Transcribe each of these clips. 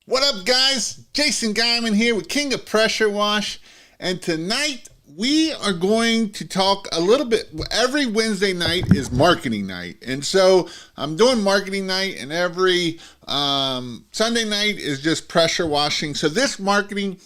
What up, guys? Jason Guyman here with King of Pressure Wash, and tonight we are going to talk a little bit. Every Wednesday night is marketing night, and so I'm doing marketing night, and every Sunday night is just pressure washing. So this marketing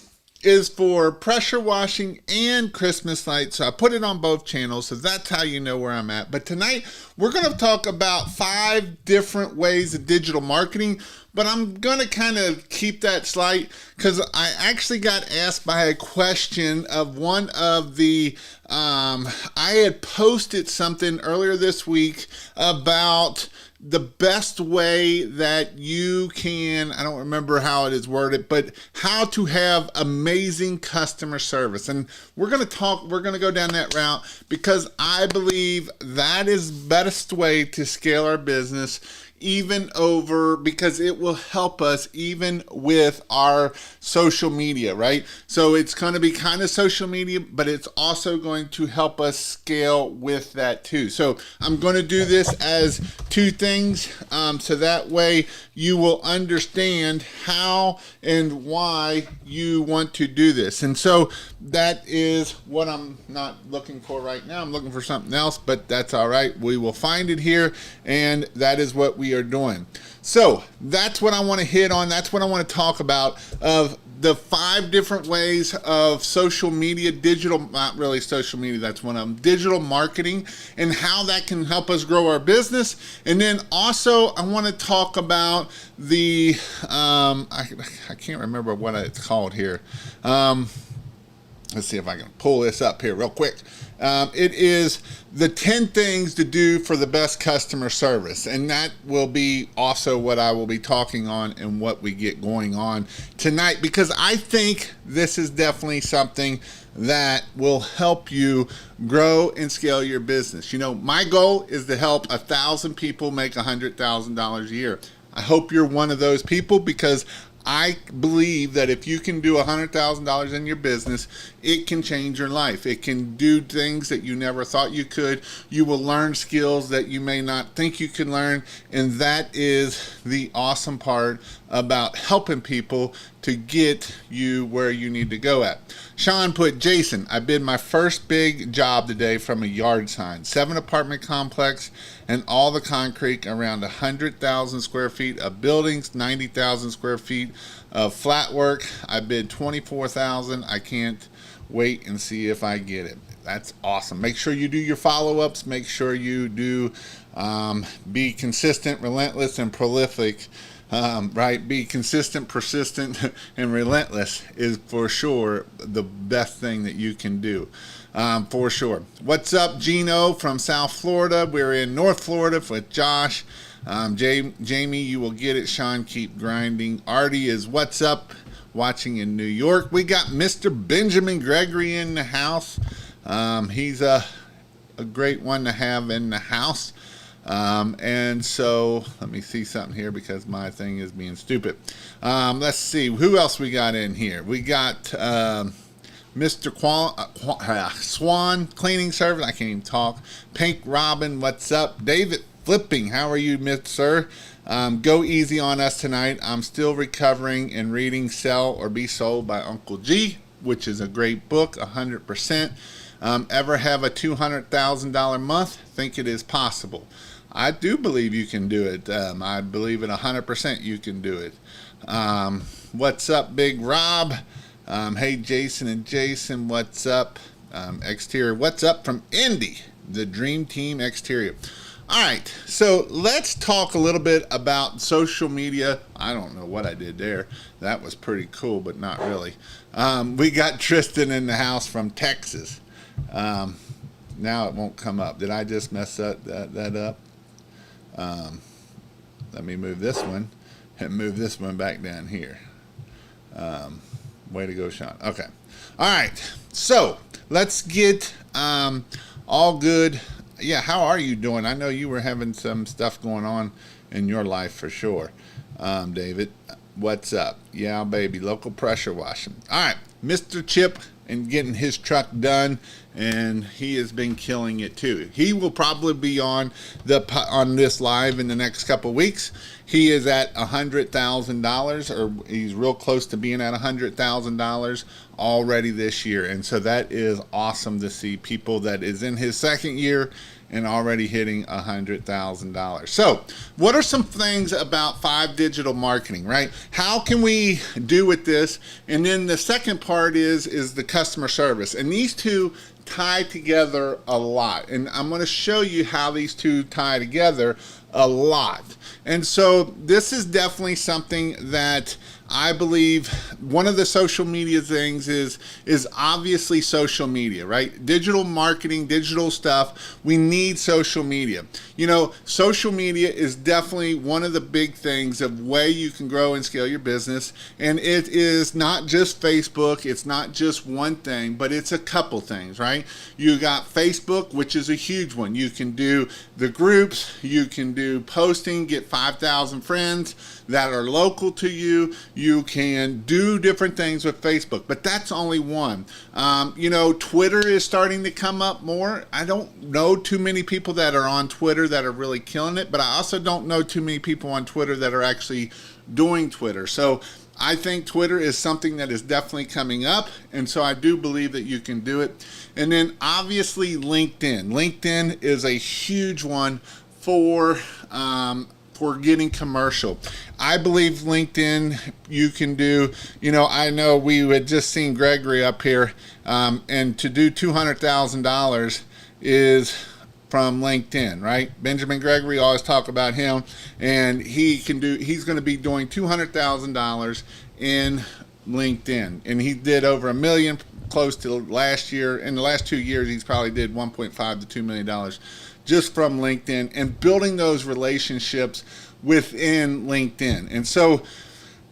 is for pressure washing and Christmas lights. So I put it on both channels, so that's how you know where I'm at. But tonight we're going to talk about 5 different ways of digital marketing, but I'm going to kind of keep that slight because I actually got asked by a question of one of the I had posted something earlier this week about the best way that you can, I don't remember how it is worded, but how to have amazing customer service. And we're going to go down that route because I believe that is best way to scale our business even over, because it will help us even with our social media, right? So it's going to be kind of social media, but it's also going to help us scale with that too. So I'm going to do this as 2 things, so that way you will understand how and why you want to do this. And so that is what I'm not looking for right now. I'm looking for something else, but that's all right. We will find it here, and that is what we are doing. So that's what I want to hit on. That's what I want to talk about, of the 5 different ways of social media, digital, not really social media, that's one of them, digital marketing, and how that can help us grow our business. And then also I want to talk about the, I can't remember what it's called here. Let's see if I can pull this up here real quick. It is the 10 things to do for the best customer service. And that will be also what I will be talking on and what we get going on tonight, because I think this is definitely something that will help you grow and scale your business. You know, my goal is to help 1,000 people make $100,000 a year. I hope you're one of those people, because I believe that if you can do $100,000 in your business, it can change your life. It can do things that you never thought you could. You will learn skills that you may not think you can learn. And that is the awesome part about helping people to get you where you need to go at. Sean put, Jason, I bid my first big job today from a yard sign, 7 apartment complex, and all the concrete, around 100,000 square feet of buildings, 90,000 square feet of flat work. I bid 24,000. I can't wait and see if I get it. That's awesome. Make sure you do your follow-ups. Make sure you do be consistent, relentless, and prolific. Right? Be consistent, persistent, and relentless is for sure the best thing that you can do. For sure. What's up, Gino from South Florida? We're in North Florida with Josh. Jamie, you will get it. Sean, keep grinding. Artie is what's up, watching in New York. We got Mr. Benjamin Gregory in the house. He's a great one to have in the house. And so let me see something here because my thing is being stupid. Let's see who else we got in here. We got Mr. Swan Cleaning Service. I can't even talk. Pink Robin, what's up? David Flipping, how are you, Sir? Go easy on us tonight. I'm still recovering and reading Sell or Be Sold by Uncle G, which is a great book, 100%. Ever have a $200,000 month? Think it is possible. I do believe you can do it. I believe it 100% you can do it. What's up, Big Rob? Hey, Jason and Jason, what's up? Exterior, what's up from Indy, the Dream Team Exterior. All right, so let's talk a little bit about social media. I don't know what I did there. That was pretty cool, but not really. We got Tristan in the house from Texas. Now it won't come up. Did I just mess that up? Let me move this one and move this one back down here. Way to go, Sean. Okay. All right. So let's get all good. Yeah, how are you doing? I know you were having some stuff going on in your life for sure, David. What's up? Yeah, baby. Local pressure washing. All right. Mr. Chip and getting his truck done, and he has been killing it too. He will probably be on this live in the next couple weeks. He is at $100,000, or he's real close to being at $100,000 already this year, and so that is awesome to see people that is in his second year and already hitting $100,000. So what are some things about 5 digital marketing, right? How can we do with this? And then the second part is the customer service. And these two tie together a lot. And I'm going to show you how these two tie together a lot. And so this is definitely something that I believe one of the social media things is obviously social media, right? Digital marketing, digital stuff, we need social media. You know, social media is definitely one of the big things of way you can grow and scale your business. And it is not just Facebook, it's not just one thing, but it's a couple things, right? You got Facebook, which is a huge one. You can do the groups, you can do posting, get 5,000 friends that are local to you. You can do different things with Facebook, but that's only one. You know, Twitter is starting to come up more. I don't know too many people that are on Twitter that are really killing it, but I also don't know too many people on Twitter that are actually doing Twitter. So I think Twitter is something that is definitely coming up, and so I do believe that you can do it. And then obviously LinkedIn. LinkedIn is a huge one for getting commercial. I believe LinkedIn you can do, you know, I know we had just seen Gregory up here, and to do $200,000 is from LinkedIn, right? Benjamin Gregory, always talk about him, and he's going to be doing $200,000 in LinkedIn, and he did over $1 million close to last year. In the last 2 years, he's probably did $1.5 to $2 million just from LinkedIn and building those relationships within LinkedIn. And so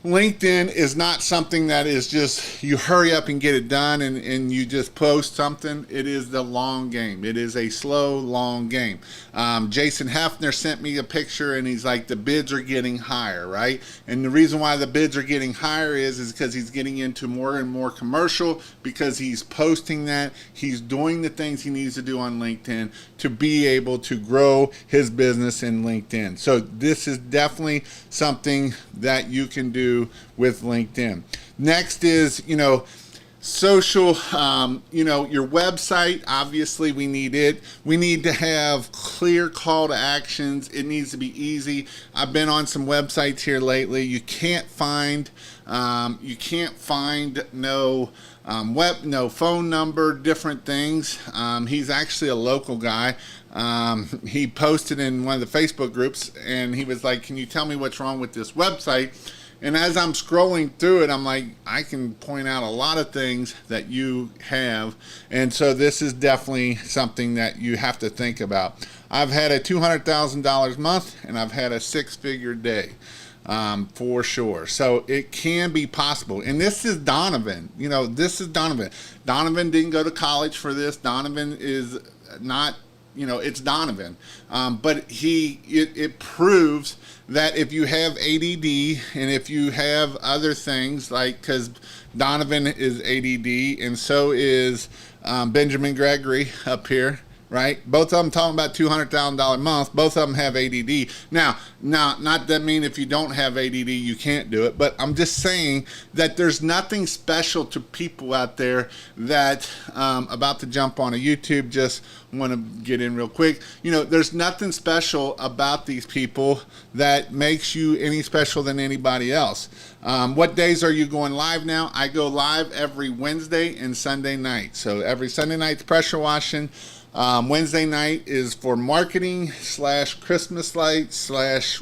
LinkedIn is not something that is just you hurry up and get it done and you just post something. It is the long game. It is a slow, long game. Jason Hefner sent me a picture and he's like, the bids are getting higher, right? And the reason why the bids are getting higher is because he's getting into more and more commercial, because he's posting that. He's doing the things he needs to do on LinkedIn to be able to grow his business in LinkedIn. So this is definitely something that you can do with LinkedIn. Next is, you know, social, you know, your website. Obviously we need it. We need to have clear call to actions. It needs to be easy. I've been on some websites here lately. You can't find no phone number, different things. He's actually a local guy. He posted in one of the Facebook groups and he was like, can you tell me what's wrong with this website? And as I'm scrolling through it, I'm like, I can point out a lot of things that you have. And so this is definitely something that you have to think about. I've had a $200,000 month and I've had a 6-figure day. For sure. So it can be possible. And this is Donovan. You know, this is Donovan. Donovan didn't go to college for this. Donovan is not, you know, it's Donovan. But it proves that if you have ADD and if you have other things, like, because Donovan is ADD and so is Benjamin Gregory up here, right? Both of them talking about $200,000 a month. Both of them have ADD. Now, not that mean if you don't have ADD, you can't do it, but I'm just saying that there's nothing special to people out there that about to jump on a YouTube, just want to get in real quick. You know, there's nothing special about these people that makes you any special than anybody else. What days are you going live now? I go live every Wednesday and Sunday night. So every Sunday night's pressure washing. Wednesday night is for marketing / Christmas lights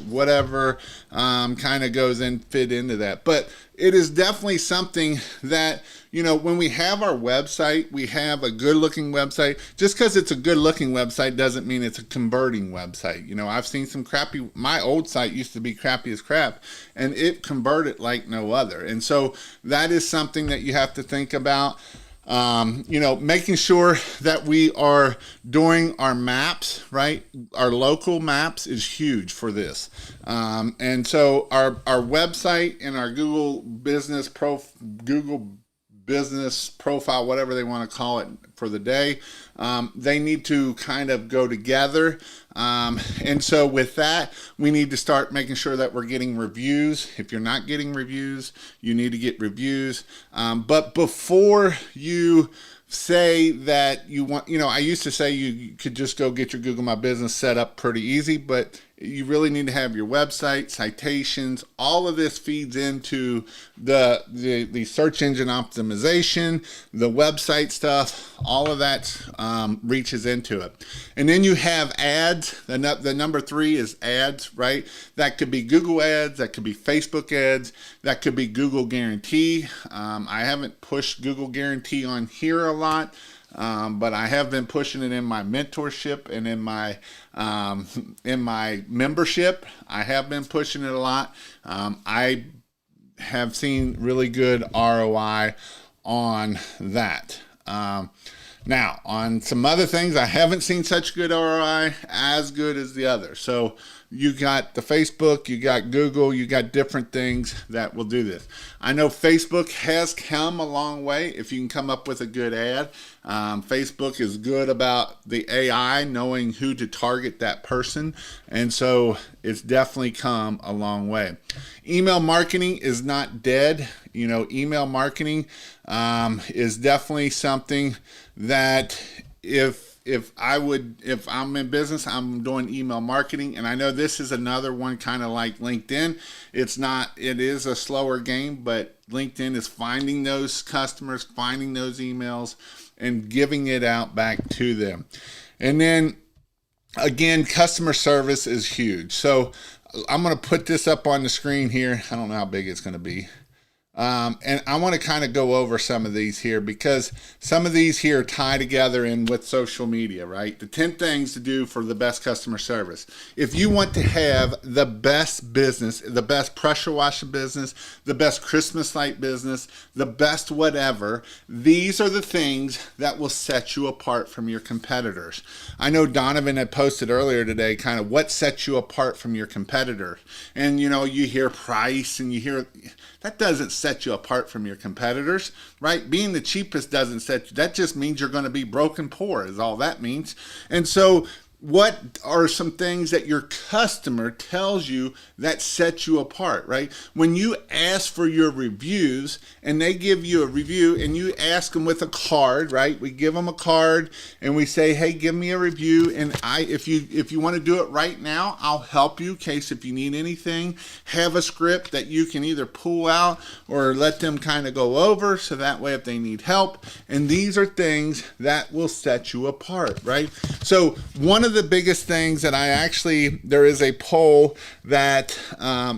/ whatever kind of goes and fit into that. But it is definitely something that, you know, when we have our website, we have a good looking website. Just because it's a good looking website doesn't mean it's a converting website. You know, I've seen some crappy, my old site used to be crappy as crap and it converted like no other. And so that is something that you have to think about. Making sure that we are doing our maps, right? Our local maps is huge for this. And so our website and our Google business profile, whatever they want to call it for the day, they need to kind of go together. And so with that, we need to start making sure that we're getting reviews. If you're not getting reviews, you need to get reviews. But before you say that you want, I used to say you could just go get your Google My Business set up pretty easy, but you really need to have your website, citations, all of this feeds into the search engine optimization, the website stuff, all of that reaches into it. And then you have ads. The number 3 is ads, right? That could be Google ads, that could be Facebook ads, that could be Google Guarantee. I haven't pushed Google Guarantee on here a lot. But I have been pushing it in my mentorship and in my membership. I have been pushing it a lot. I have seen really good ROI on that. Now, on some other things, I haven't seen such good ROI as good as the others. So you got the Facebook, you got Google, you got different things that will do this. I know Facebook has come a long way if you can come up with a good ad. Facebook is good about the AI, knowing who to target that person. And so it's definitely come a long way. Email marketing is not dead. Email marketing is definitely something that if I'm in business, I'm doing email marketing. And I know this is another one kind of like LinkedIn. It is a slower game, but LinkedIn is finding those customers, finding those emails, and giving it out back to them. And then again, customer service is huge. So I'm going to put this up on the screen here. I don't know how big it's going to be. And I want to kind of go over some of these here because some of these here tie together in with social media, right? The 10 things to do for the best customer service. If you want to have the best business, the best pressure washing business, the best Christmas light business, the best whatever, these are the things that will set you apart from your competitors. I know Donovan had posted earlier today kind of what sets you apart from your competitors. And you hear price and you hear that doesn't set you apart from your competitors, right? Being the cheapest doesn't set you. That just means you're going to be broke and poor is all that means. And so what are some things that your customer tells you that sets you apart, right? When you ask for your reviews and they give you a review and you ask them with a card, right? We give them a card and we say, hey, give me a review. And if you want to do it right now, I'll help you in case if you need anything. Have a script that you can either pull out or let them kind of go over so that way if they need help. And these are things that will set you apart, right? So one of the biggest things that there is a poll that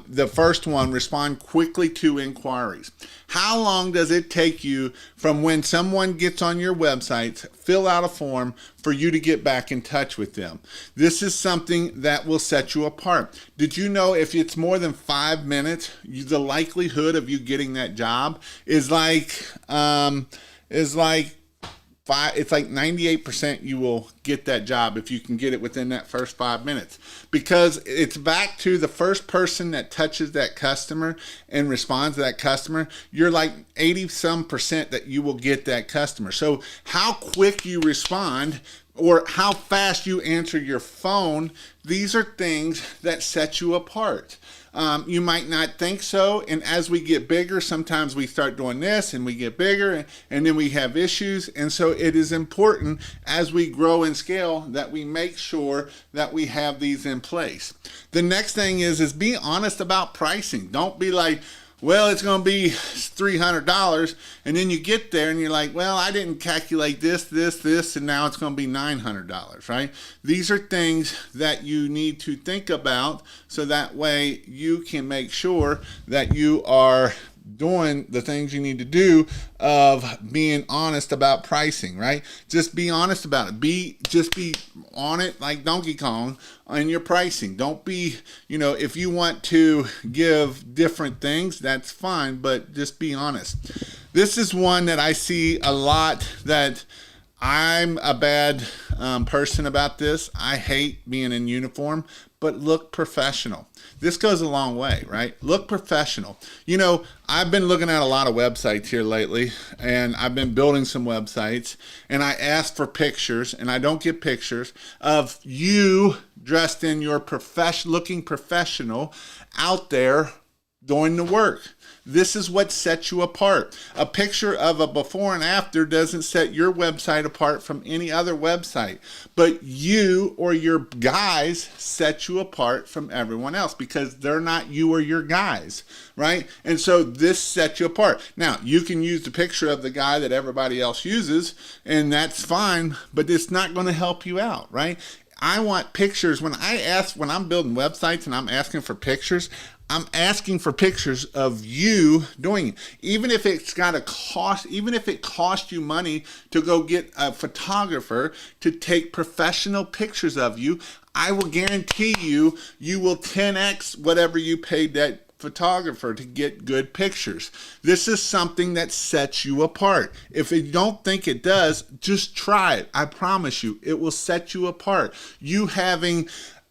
the first one, respond quickly to inquiries. How long does it take you from when someone gets on your website, fill out a form for you to get back in touch with them? This is something that will set you apart. Did you know if it's more than 5 minutes, the likelihood of you getting that job is like 98% you will get that job if you can get it within that first 5 minutes, because it's back to the first person that touches that customer and responds to that customer. You're like 80% that you will get that customer. So how quick you respond or how fast you answer your phone, these are things that set you apart. You might not think so, and as we get bigger, sometimes we start doing this and we get bigger and then we have issues. And so it is important as we grow and scale that we make sure that we have these in place. The next thing is be honest about pricing. Don't be like, well, it's going to be $300, and then you get there and you're like, well, I didn't calculate this, and now it's going to be $900, right? These are things that you need to think about so that way you can make sure that you are doing the things you need to do of being honest about pricing, right? Just be honest about it. Just be on it like Donkey Kong on your pricing. Don't be, if you want to give different things, that's fine, but just be honest. This is one that I see a lot, that I'm a bad person about this. I hate being in uniform, but look professional. This goes a long way, right? Look professional. I've been looking at a lot of websites here lately, and I've been building some websites, and I ask for pictures, and I don't get pictures of you dressed in your looking professional out there doing the work. This is what sets you apart. A picture of a before and after doesn't set your website apart from any other website, but you or your guys set you apart from everyone else because they're not you or your guys, right? And so this sets you apart. Now, you can use the picture of the guy that everybody else uses, and that's fine, but it's not going to help you out, right? I want pictures. When I'm building websites and I'm asking for pictures, I'm asking for pictures of you doing it. Even if it's got a cost, even if it costs you money to go get a photographer to take professional pictures of you, I will guarantee you will 10x whatever you paid that photographer to get good pictures. This is something that sets you apart. If you don't think it does, just try it. I promise you, it will set you apart. You having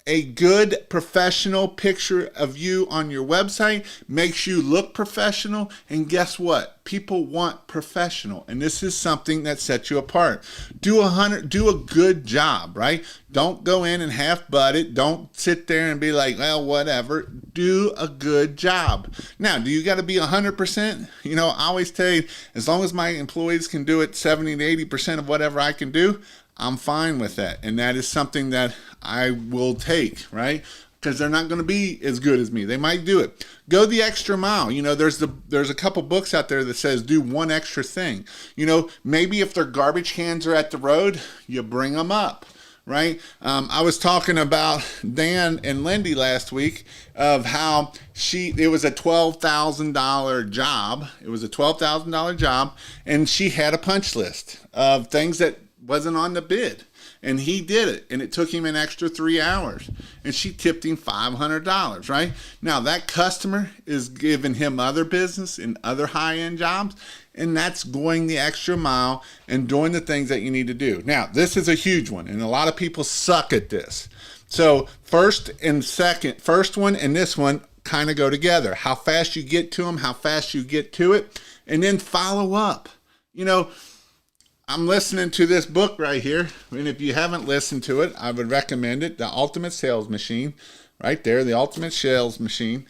a good professional picture of you on your website makes you look professional, and guess what? People want professional, and this is something that sets you apart. Do a good job, right? Don't go in and half-butt it. Don't sit there and be like, well, whatever. Do a good job. Now, do you got to be 100%? I always tell you, as long as my employees can do it 70 to 80% of whatever I can do, I'm fine with that. And that is something that I will take, right? Because they're not going to be as good as me. They might do it. Go the extra mile. There's a couple books out there that says do one extra thing. Maybe if their garbage cans are at the road, you bring them up, right? I was talking about Dan and Lindy last week of how it was a $12,000 job. It was a $12,000 job, and she had a punch list of things that wasn't on the bid, and he did it, and it took him an extra 3 hours, and she tipped him $500, right? Now that customer is giving him other business and other high-end jobs, and that's going the extra mile and doing the things that you need to do. Now, this is a huge one, and a lot of people suck at this. So first one and this one kind of go together. How fast you get to them, how fast you get to it, and then follow up. I'm listening to this book right here, and if you haven't listened to it, I would recommend it. The Ultimate Sales Machine, right there, the Ultimate Sales Machine.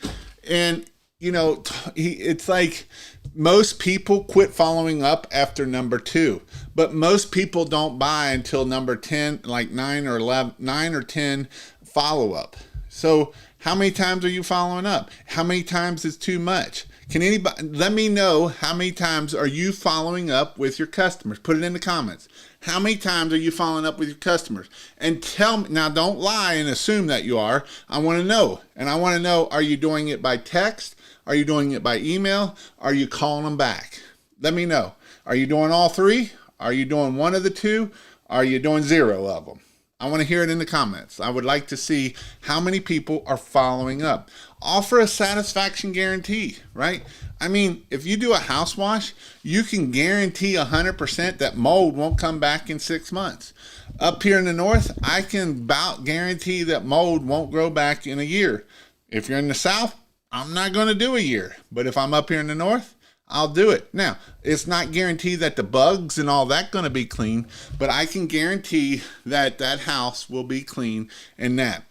And, it's like most people quit following up after number 2, but most people don't buy until number 10, like 9 or 10 follow up. So how many times are you following up? How many times is too much? Can anybody let me know how many times are you following up with your customers? Put it in the comments. How many times are you following up with your customers? And tell me, now don't lie and assume that you are. I want to know. And I want to know, are you doing it by text? Are you doing it by email? Are you calling them back? Let me know. Are you doing all 3? Are you doing one of the 2? Are you doing 0 of them? I want to hear it in the comments. I would like to see how many people are following up. Offer a satisfaction guarantee, right? I mean, if you do a house wash, you can guarantee 100% that mold won't come back in 6 months. Up here in the north, I can about guarantee that mold won't grow back in a year. If you're in the south, I'm not going to do a year. But if I'm up here in the north, I'll do it. Now, it's not guaranteed that the bugs and all that going to be clean, but I can guarantee that that house will be clean and that.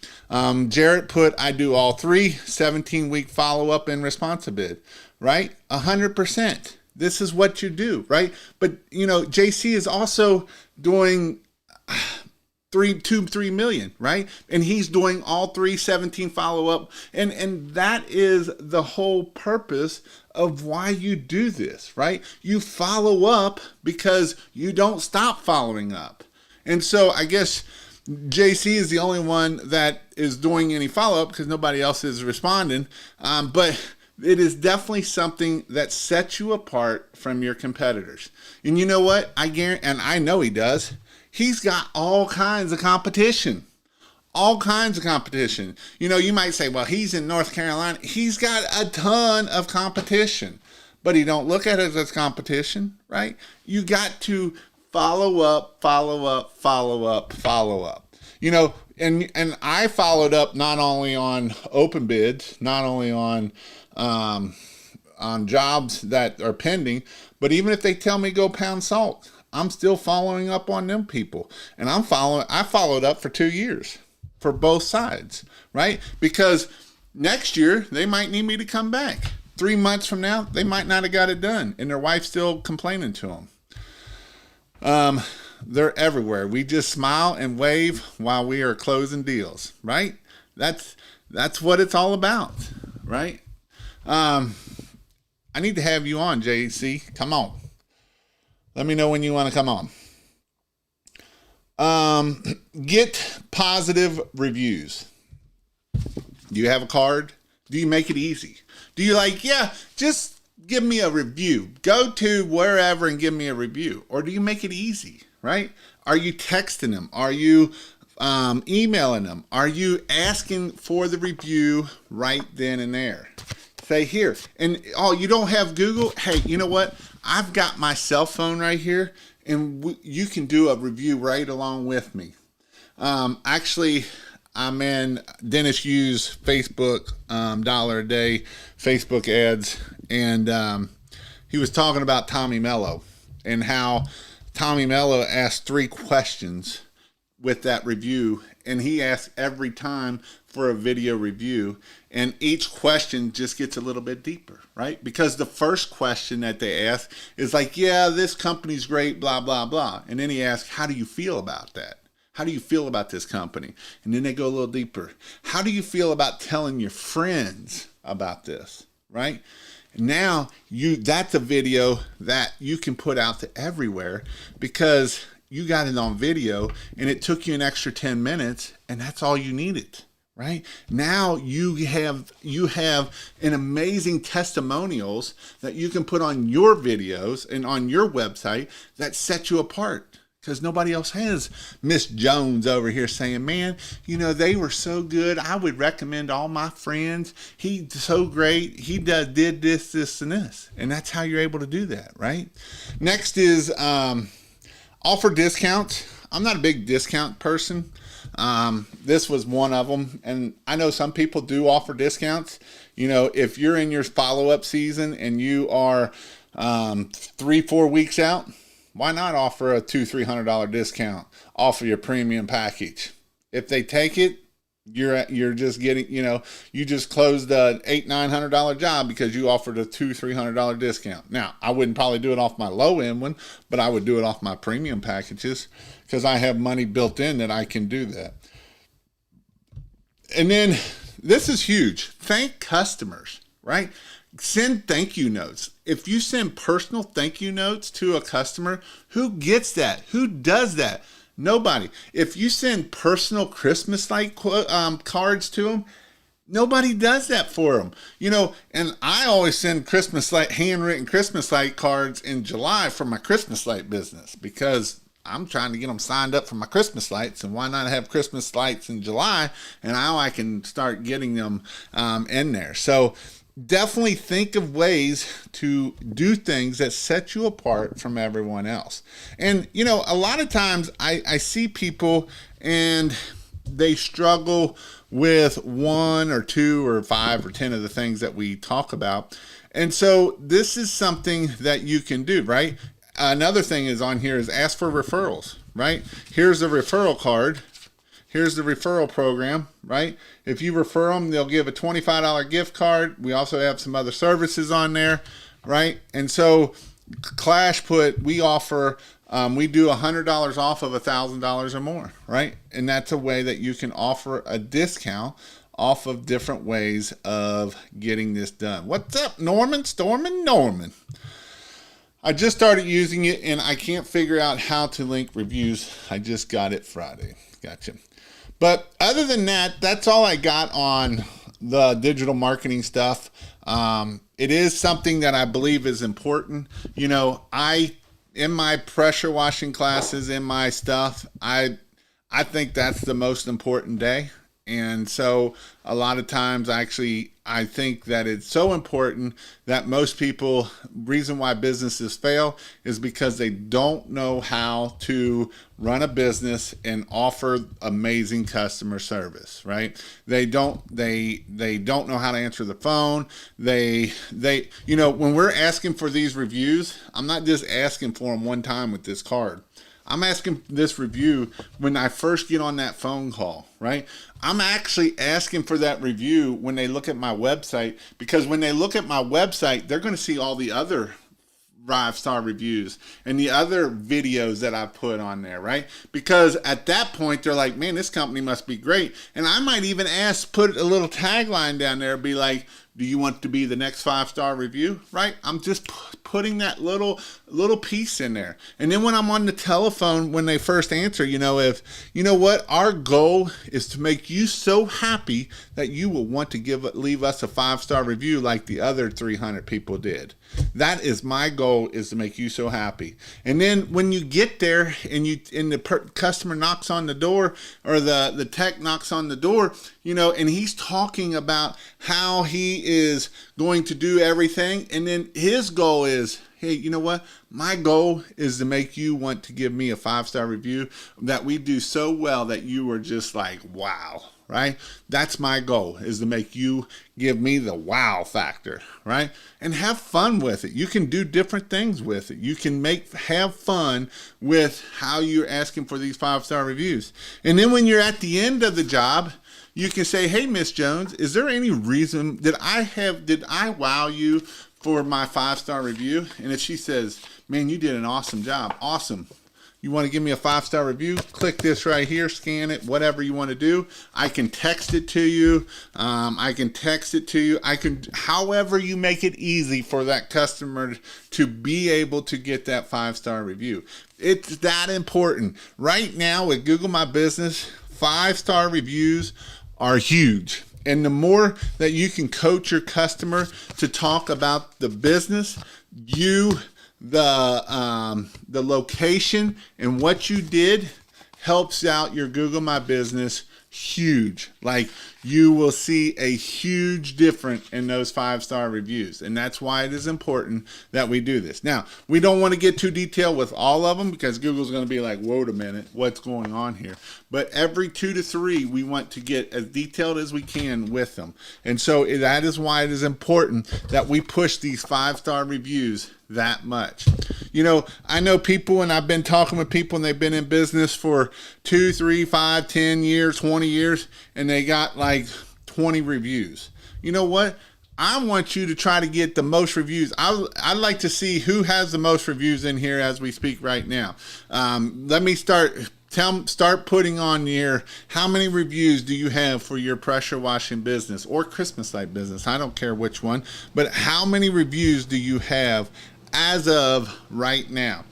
Jarrett put, I do all 3, 17-week follow-up and response bid, right? 100%. This is what you do, right? But, JC is also doing 3 million, right? And he's doing all 17 follow-up. And that is the whole purpose of why you do this, right? You follow up because you don't stop following up. And so I guess JC is the only one that is doing any follow-up because nobody else is responding. But it is definitely something that sets you apart from your competitors. And you know what? I guarantee, and I know he does. He's got all kinds of competition. All kinds of competition. You might say, well, he's in North Carolina. He's got a ton of competition. but you don't look at it as competition, right? You got to follow up, follow up, follow up, follow up. You know, and I followed up not only on open bids, not only on jobs that are pending, but even if they tell me go pound salt, I'm still following up on them people. And I followed up for 2 years for both sides, right? Because next year they might need me to come back. 3 months from now, they might not have got it done, and their wife's still complaining to them. They're everywhere. We just smile and wave while we are closing deals, right? That's what it's all about, right? I need to have you on, JC. Come on. Let me know when you want to come on. Get positive reviews. Do you have a card? Do you make it easy? Do you just give me a review? Go to wherever and give me a review. Or do you make it easy, right? Are you texting them? Are you emailing them? Are you asking for the review right then and there? Say here. And you don't have Google? Hey, you know what? I've got my cell phone right here, and you can do a review right along with me. Actually, I'm in Dennis Yu's Facebook $1 a day Facebook ads, and he was talking about Tommy Mello and how Tommy Mello asked 3 questions with that review, and he asks every time for a video review, and each question just gets a little bit deeper, right? Because the first question that they ask is like, yeah, this company's great, blah, blah, blah. And then he asks, how do you feel about that? How do you feel about this company? And then they go a little deeper. How do you feel about telling your friends about this, right? Now that's a video that you can put out to everywhere because you got it on video and it took you an extra 10 minutes and that's all you needed, right? Now you have an amazing testimonials that you can put on your videos and on your website that set you apart. Because nobody else has Miss Jones over here saying, man, they were so good. I would recommend all my friends. He's so great. He did this, this, and this. And that's how you're able to do that, right? Next is offer discounts. I'm not a big discount person. This was one of them. And I know some people do offer discounts. If you're in your follow-up season and you are 3-4 weeks out, why not offer a $200-$300 discount off of your premium package? If they take it, you're just getting, you just closed a $800-$900 job because you offered a $200-$300 discount. Now, I wouldn't probably do it off my low end one, but I would do it off my premium packages because I have money built in that I can do that. And then this is huge. Thank customers, right? Send thank you notes. If you send personal thank you notes to a customer, who gets that? Who does that? Nobody. If you send personal Christmas light cards to them, nobody does that for them. And I always send handwritten Christmas light cards in July for my Christmas light business because I'm trying to get them signed up for my Christmas lights, and why not have Christmas lights in July? And now I can start getting them in there. So definitely think of ways to do things that set you apart from everyone else. And, a lot of times I see people and they struggle with 1 or 2 or 5 or 10 of the things that we talk about. And so this is something that you can do, right? Another thing is on here is ask for referrals, right? Here's a referral card. Here's the referral program, right? If you refer them, they'll give a $25 gift card. We also have some other services on there, right? And so we offer, we do $100 off of $1,000 or more, right? And that's a way that you can offer a discount off of different ways of getting this done. What's up, Norman? Norman. I just started using it and I can't figure out how to link reviews. I just got it Friday. Gotcha. But other than that, that's all I got on the digital marketing stuff. It is something that I believe is important. In my pressure washing classes, in my stuff, I think that's the most important day. And so a lot of times I I think that it's so important that most people, reason why businesses fail is because they don't know how to run a business and offer amazing customer service, right? They don't know how to answer the phone. When we're asking for these reviews, I'm not just asking for them one time with this card. I'm asking this review when I first get on that phone call, right? I'm actually asking for that review when they look at my website, because when they look at my website, they're going to see all the other 5-star reviews and the other videos that I put on there, right? Because at that point, they're like, man, this company must be great. And I might even put a little tagline down there, be like, do you want to be the next 5-star review, right? I'm just putting that little piece in there. And then when I'm on the telephone, when they first answer, our goal is to make you so happy that you will want to leave us a 5-star review like the other 300 people did. That is my goal, is to make you so happy. And then when you get there and the customer knocks on the door, or the tech knocks on the door, and he's talking about how he is going to do everything. And then his goal is, hey, you know what? My goal is to make you want to give me a 5-star review that we do so well that you are just like, wow, right? That's my goal, is to make you give me the wow factor, right? And have fun with it. You can do different things with it. You can have fun with how you're asking for these 5-star reviews. And then when you're at the end of the job, you can say, hey, Miss Jones, is there any reason did I wow you for my 5-star review? And if she says, man, you did an awesome job. Awesome. You want to give me a 5-star review? Click this right here, scan it, whatever you want to do. I can text it to you. However you make it easy for that customer to be able to get that 5-star review. It's that important. Right now with Google My Business, 5-star reviews are huge. And the more that you can coach your customer to talk about the business, the location and what you did helps out your Google My Business huge. Like, you will see a huge difference in those 5-star reviews. And that's why it is important that we do this. Now, we don't want to get too detailed with all of them, because Google's going to be like, wait a minute, what's going on here? But every 2 to 3, we want to get as detailed as we can with them. And so that is why it is important that we push these 5-star reviews that much. I know people, and I've been talking with people, and they've been in business for 2, 3, 5, 10 years, 20 years, and they got like 20 reviews. You know what? I want you to try to get the most reviews. I'd like to see who has the most reviews in here as we speak right now. Let me start putting on here, how many reviews do you have for your pressure washing business or Christmas light business? I don't care which one, but how many reviews do you have as of right now?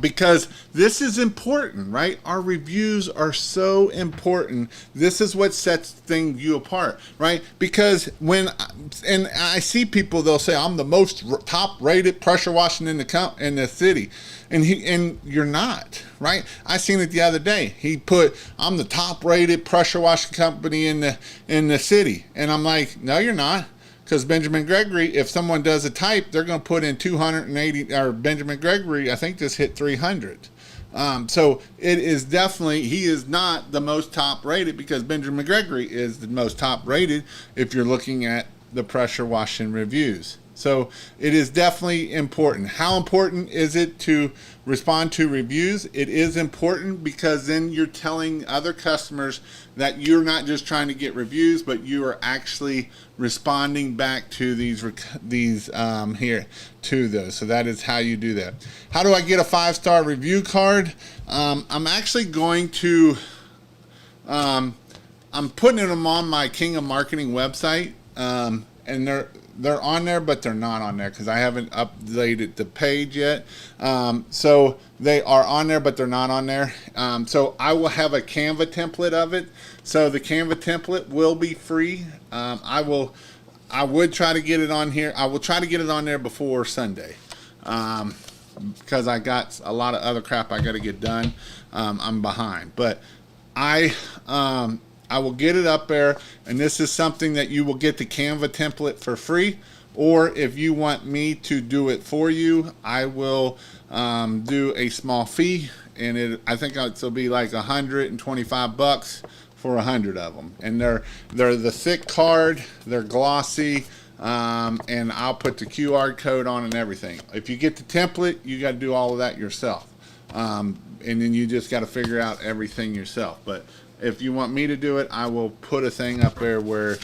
Because this is important, right? Our reviews are so important. This is what sets you apart, right? Because and I see people, they'll say, I'm the most top rated pressure washing in the city. And you're not, right? I seen it the other day. He put, I'm the top rated pressure washing company in the city. And I'm like, no, you're not. Because Benjamin Gregory, if someone does a type, they're going to put in 280, or Benjamin Gregory, I think, just hit 300. So it is definitely, he is not the most top rated, because Benjamin Gregory is the most top rated if you're looking at the pressure washing reviews. So it is definitely important. How important is it to respond to reviews? It is important, because then you're telling other customers that you're not just trying to get reviews, but you are actually responding back to these here to those. So that is how you do that. How do I get a 5-star review card? I'm actually going to I'm putting them on my King of Marketing website, and they're on there, but they're not on there because I haven't updated the page yet. So they are on there, but they're not on there. So I will have a Canva template of it. So the Canva template will be free. I would try to get it on here. I will try to get it on there before Sunday, because I got a lot of other crap I got to get done. I'm behind, but I I will get it up there, and this is something that you will get the Canva template for free. Or if you want me to do it for you, I will do a small fee, and I think it'll be like $125 for 100 of them. And they're the thick card, they're glossy, and I'll put the QR code on and everything. If you get the template, you got to do all of that yourself, and then you just got to figure out everything yourself. But if you want me to do it, I will put a thing up there where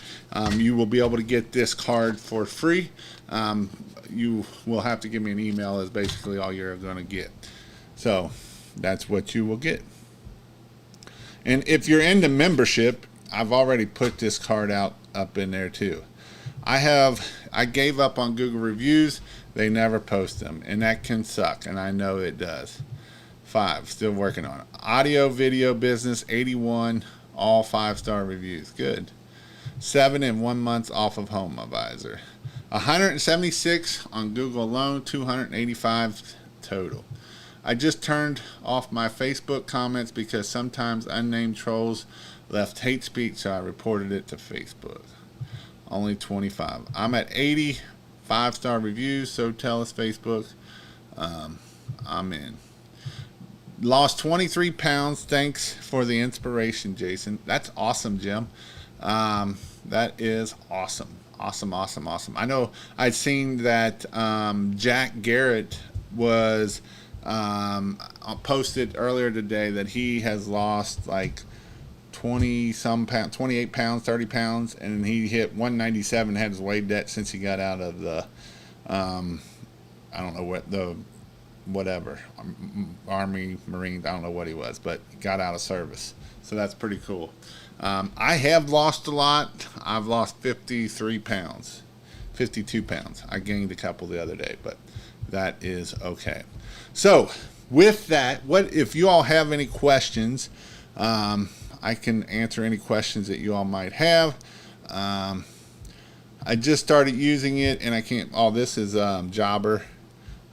you will be able to get this card for free. You will have to give me an email is basically all you're going to get. So that's what you will get. And if you're into membership, I've already put this card out up in there too. I gave up on Google reviews. They never post them, and that can suck, and I know it does. 5, still working on it. Audio video business, 81, all 5-star reviews. Good. 7 in 1 month off of Home Advisor. 176 on Google alone, 285 total. I just turned off my Facebook comments because sometimes unnamed trolls left hate speech, so I reported it to Facebook. Only 25. I'm at 80 5-star reviews, so tell us Facebook. I'm in. Lost 23 pounds. Thanks for the inspiration, Jason. That's awesome, Jim. That is awesome. Awesome. I know I'd seen that Jack Garrett was posted earlier today that he has lost like 20-some pounds, 28 pounds, 30 pounds, and he hit 197, had his weight debt since he got out of the, I don't know what the, whatever, Army, Marines, I don't know what he was, but he got out of service. So that's pretty cool. I have lost a lot. I've lost 53 pounds, 52 pounds. I gained a couple the other day, but that is okay. So with that, what if you all have any questions? I can answer any questions that you all might have. I just started using it, and I can't. Oh, this is Jobber.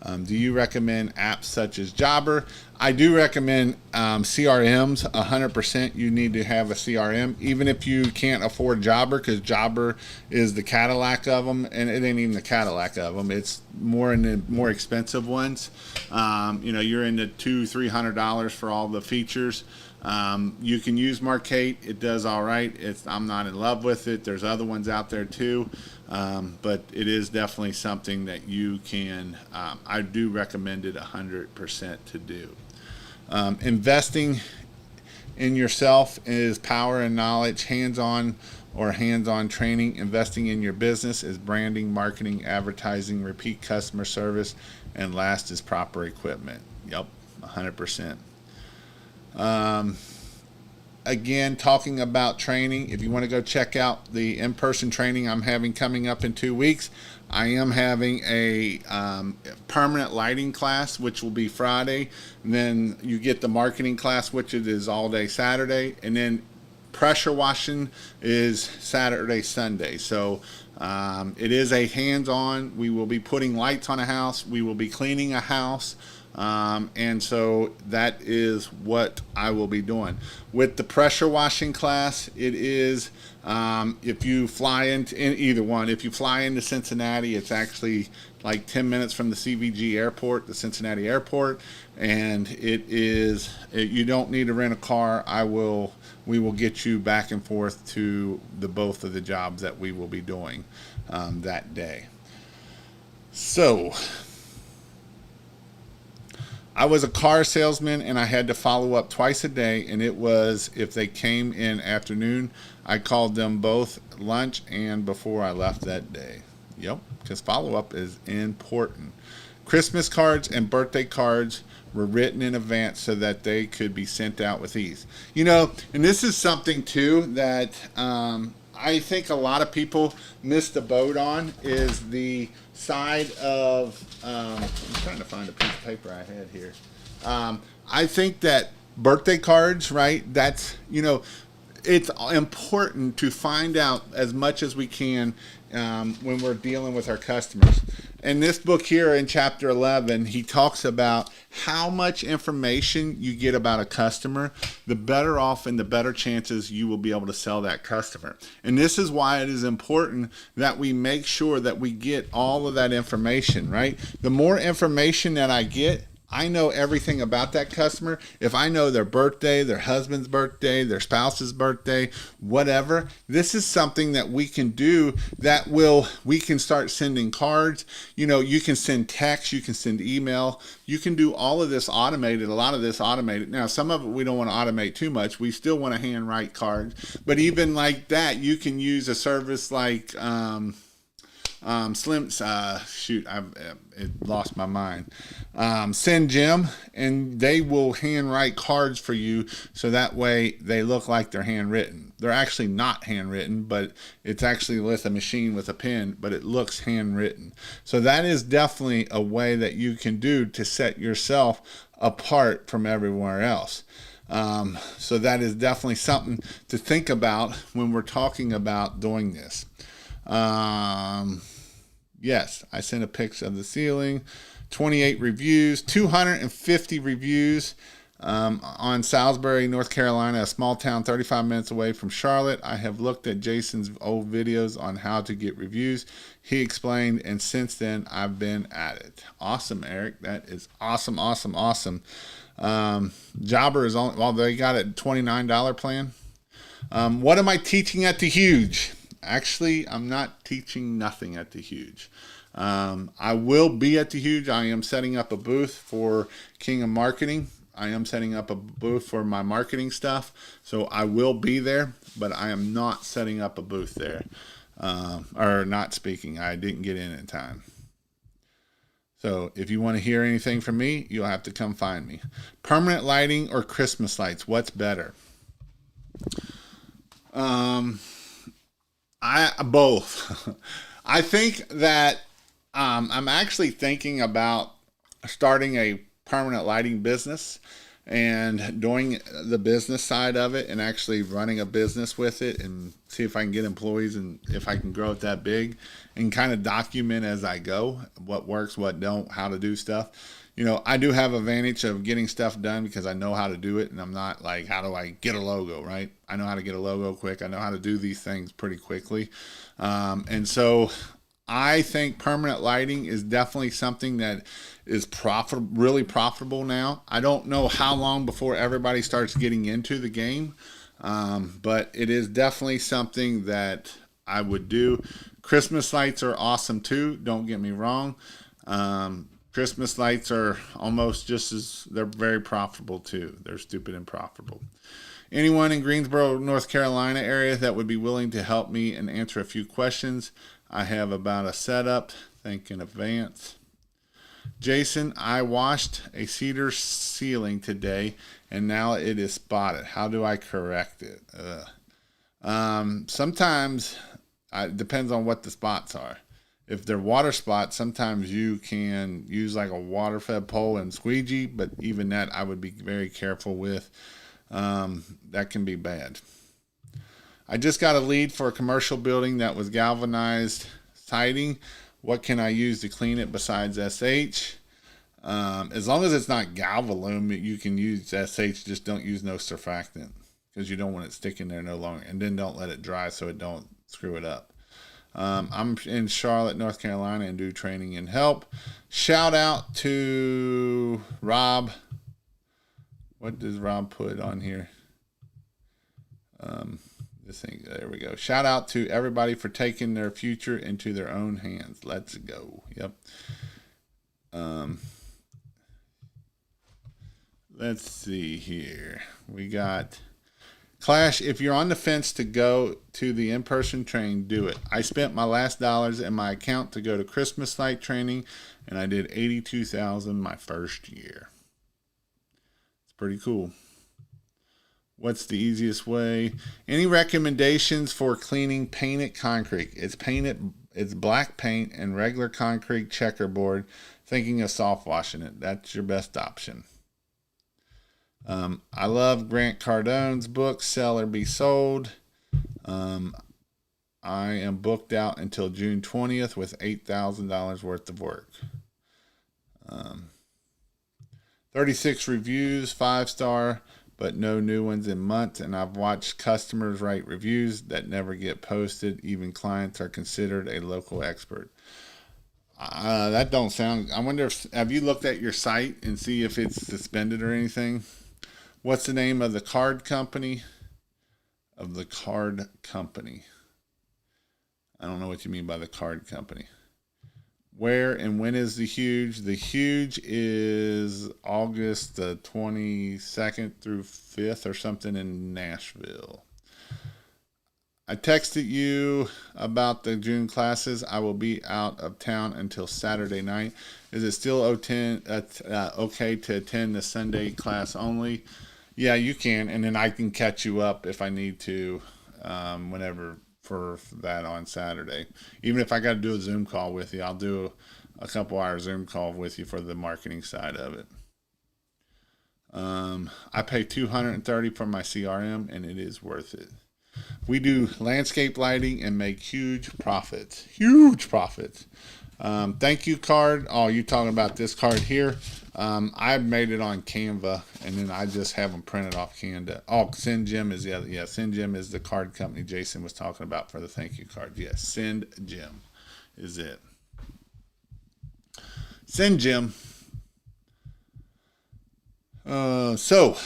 Do you recommend apps such as Jobber? I do recommend CRMs 100%. You need to have a CRM, even if you can't afford Jobber, because Jobber is the Cadillac of them, and it ain't even the Cadillac of them. It's more in the more expensive ones. You're in the $200-300 for all the features. You can use Marcate. It does all right. I'm not in love with it. There's other ones out there too, but it is definitely something that you can. I do recommend it 100% to do. Investing in yourself is power and knowledge. Hands-on training. Investing in your business is branding, marketing, advertising, repeat customer service, and last is proper equipment. Yep, 100%. Again, talking about training, if you want to go check out the in-person training I'm having coming up in 2 weeks, I am having a permanent lighting class, which will be Friday. And then you get the marketing class, which it is all day Saturday. And then pressure washing is Saturday, Sunday. So it is a hands-on. We will be putting lights on a house. We will be cleaning a house. And so that is what I will be doing. With the pressure washing class, it is, if you fly into either one, if you fly into Cincinnati, it's actually like 10 minutes from the CVG airport, the Cincinnati airport. And you don't need to rent a car. We will get you back and forth to both of the jobs that we will be doing, that day. So, I was a car salesman, and I had to follow up twice a day, and it was, if they came in afternoon, I called them both lunch and before I left that day. Yep, because follow-up is important. Christmas cards and birthday cards were written in advance so that they could be sent out with ease. And this is something, too, that I think a lot of people miss the boat on, is the side of, I'm trying to find a piece of paper I had here. I think that birthday cards, right, that's, it's important to find out as much as we can when we're dealing with our customers. In this book here in chapter 11, he talks about how much information you get about a customer, the better off and the better chances you will be able to sell that customer. And this is why it is important that we make sure that we get all of that information, right? The more information that I get, I know everything about that customer. If I know their birthday, their husband's birthday, their spouse's birthday, whatever, this is something that we can do we can start sending cards. You know, you can send text, you can send email, you can do all of this automated, a lot of this automated. Now, some of it we don't want to automate too much. We still want to handwrite cards, but even like that, you can use a service like, it lost my mind. Send Jim, and they will handwrite cards for you, so that way they look like they're handwritten. They're actually not handwritten, but it's actually with a machine with a pen, but it looks handwritten. So that is definitely a way that you can do to set yourself apart from everywhere else. So that is definitely something to think about when we're talking about doing this. Yes, I sent a picture of the ceiling. 28 reviews, 250 reviews on Salisbury, North Carolina, a small town 35 minutes away from Charlotte. I have looked at Jason's old videos on how to get reviews. He explained, and since then I've been at it. Awesome, Eric. That is awesome, awesome, awesome. Jobber is on, well, they got a $29 plan. What am I teaching at the Huge? Actually, I'm not teaching nothing at the Huge. I will be at the Huge. I am setting up a booth for King of Marketing. I am setting up a booth for my marketing stuff. So I will be there, but I am not setting up a booth there. Or not speaking. I didn't get in time. So if you want to hear anything from me, you'll have to come find me. Permanent lighting or Christmas lights, what's better? Both. I think that I'm actually thinking about starting a permanent lighting business and doing the business side of it and actually running a business with it and see if I can get employees and if I can grow it that big and kind of document as I go what works, what don't, how to do stuff. You know, I do have advantage of getting stuff done because I know how to do it, and I'm not like, how do I get a logo, right? I know how to get a logo quick. I know how to do these things pretty quickly. And so I think permanent lighting is definitely something that is really profitable now. I don't know how long before everybody starts getting into the game, but it is definitely something that I would do. Christmas lights are awesome too, don't get me wrong. Christmas lights are almost just as, they're very profitable too. They're stupid and profitable. Anyone in Greensboro, North Carolina area that would be willing to help me and answer a few questions? I have about a setup. Thank in advance. Jason, I washed a cedar ceiling today and now it is spotted. How do I correct it? Sometimes it depends on what the spots are. If they're water spots, sometimes you can use like a water fed pole and squeegee, but even that I would be very careful with. That can be bad. I just got a lead for a commercial building that was galvanized siding. What can I use to clean it besides SH? As long as it's not Galvalume, you can use SH, just don't use no surfactant because you don't want it sticking there no longer. And then don't let it dry so it don't screw it up. I'm in Charlotte, North Carolina, and do training and help. Shout out to Rob. What does Rob put on here? This thing, there we go. Shout out to everybody for taking their future into their own hands. Let's go. Yep. Let's see here. We got Clash, if you're on the fence to go to the in-person training, do it. I spent my last dollars in my account to go to Christmas light training, and I did $82,000 my first year. It's pretty cool. What's the easiest way? Any recommendations for cleaning painted concrete? It's black paint and regular concrete checkerboard. Thinking of soft washing it. That's your best option. I love Grant Cardone's book, Sell or Be Sold. I am booked out until June 20th with $8,000 worth of work. 36 reviews, 5-star, but no new ones in months. And I've watched customers write reviews that never get posted. Even clients are considered a local expert. That don't sound. I wonder if have you looked at your site and see if it's suspended or anything? What's the name of the card company? Of the card company. I don't know what you mean by the card company. Where and when is the huge? The huge is August the 22nd through 5th or something in Nashville. I texted you about the June classes. I will be out of town until Saturday night. Is it still okay to attend the Sunday class only? Yeah, you can, and then I can catch you up if I need to, whenever for that on Saturday. Even if I got to do a Zoom call with you, I'll do a couple hour Zoom call with you for the marketing side of it. I pay $230 for my CRM, and it is worth it. We do landscape lighting and make huge profits. Huge profits. Thank you card. Oh, you talking about this card here? I made it on Canva, and then I just have them printed off Canva. Oh, SendJim is the other. Yeah, SendJim is the card company Jason was talking about for the thank you card. Yes, SendJim is it. SendJim. So,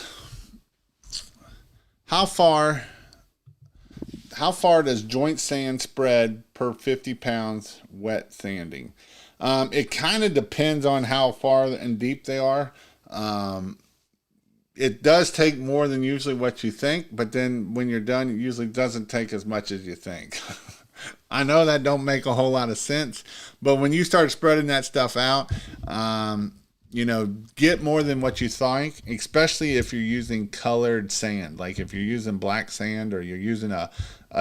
how far does joint sand spread per 50 pounds wet sanding? It kind of depends on how far and deep they are. It does take more than usually what you think, but then when you're done, it usually doesn't take as much as you think. I know that don't make a whole lot of sense, but when you start spreading that stuff out, get more than what you think, especially if you're using colored sand. Like if you're using black sand or you're using a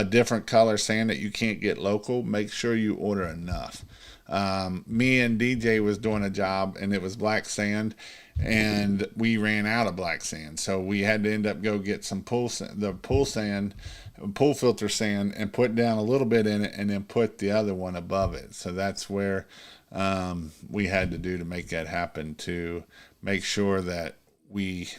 different color sand that you can't get local, make sure you order enough. Me and DJ was doing a job and it was black sand and we ran out of black sand. So we had to end up go get some pool filter sand and put down a little bit in it and then put the other one above it. So that's where we had to do to make that happen, to make sure that we